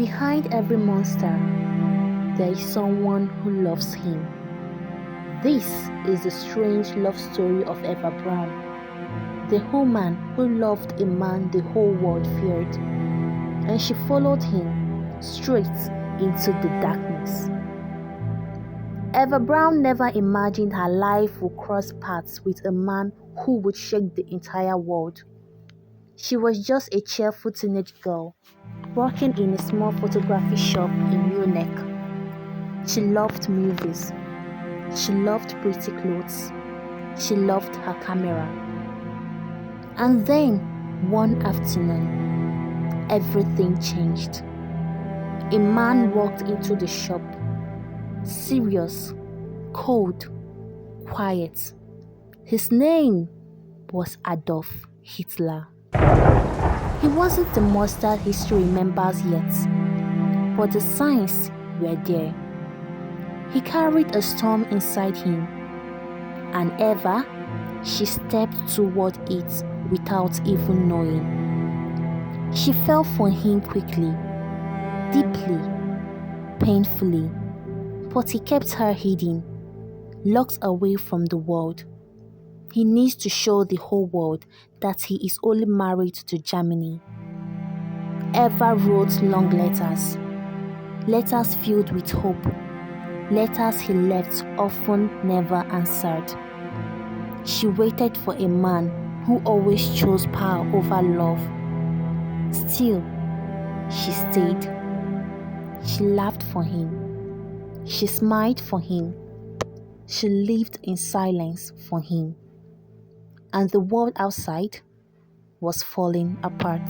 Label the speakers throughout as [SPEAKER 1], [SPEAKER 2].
[SPEAKER 1] Behind every monster, there is someone who loves him. This is the strange love story of Eva Braun, the woman who loved a man the whole world feared, and she followed him straight into the darkness. Eva Braun never imagined her life would cross paths with a man who would shake the entire world. She was just a cheerful teenage girl working in a small photography shop in Munich. She loved movies. She loved pretty clothes. She loved her camera. And then, one afternoon, everything changed. A man walked into the shop, serious, cold, quiet. His name was Adolf Hitler. He wasn't the monster history remembers yet, but the signs were there. He carried a storm inside him, and Eva, she stepped toward it without even knowing. She fell for him quickly, deeply, painfully, but he kept her hidden, locked away from the world. He needs to show the whole world that he is only married to Germany. Eva wrote long letters filled with hope, letters he left often never answered. She waited for a man who always chose power over love. Still, she stayed. She laughed for him. She smiled for him. She lived in silence for him. And the world outside was falling apart.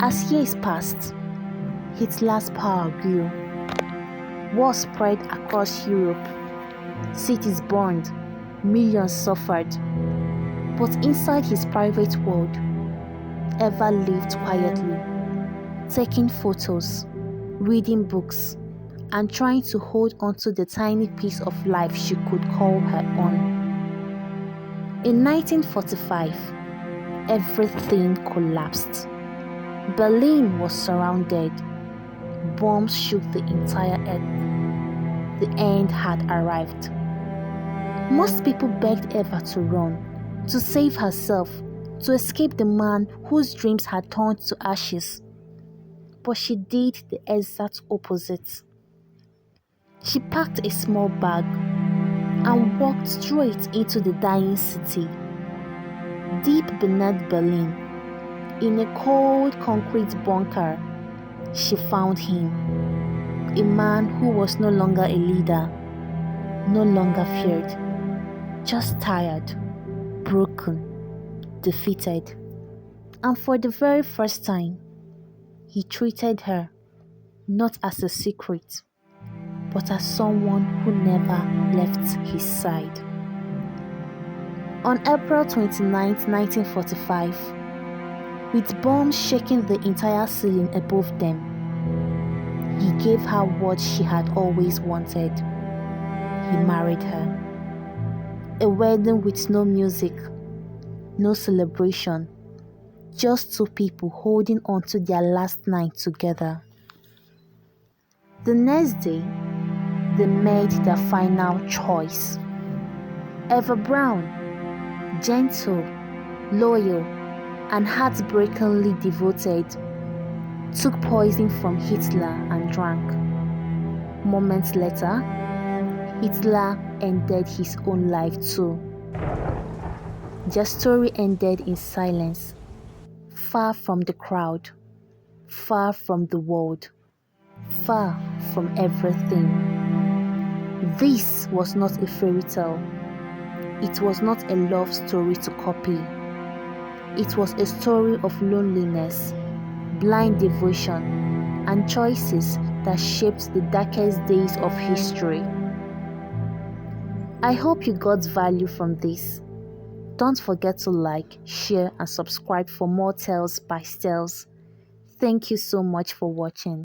[SPEAKER 1] As years passed, Hitler's power grew. War spread across Europe. Cities burned. Millions suffered. But inside his private world, Eva lived quietly, taking photos, reading books, and trying to hold on to the tiny piece of life she could call her own. In 1945, everything collapsed. Berlin was surrounded. Bombs shook the entire earth. The end had arrived. Most people begged Eva to run, to save herself, to escape the man whose dreams had turned to ashes. But she did the exact opposite. She packed a small bag and walked straight into the dying city. Deep beneath Berlin, in a cold concrete bunker, she found him. A man who was no longer a leader, no longer feared, just tired, broken, defeated. And for the very first time, he treated her not as a secret, but as someone who never left his side. On April 29, 1945, with bombs shaking the entire ceiling above them, he gave her what she had always wanted. He married her. A wedding with no music, no celebration, just two people holding on to their last night together. The next day, they made their final choice. Eva Braun, gentle, loyal, and heartbreakingly devoted, took poison from Hitler and drank. Moments later, Hitler ended his own life too. Their story ended in silence, far from the crowd, far from the world, far from everything. This was not a fairy tale. It was not a love story to copy. It was a story of loneliness, blind devotion, and choices that shaped the darkest days of history. I hope you got value from this. Don't forget to like, share, and subscribe for more tales by Stels. Thank you so much for watching.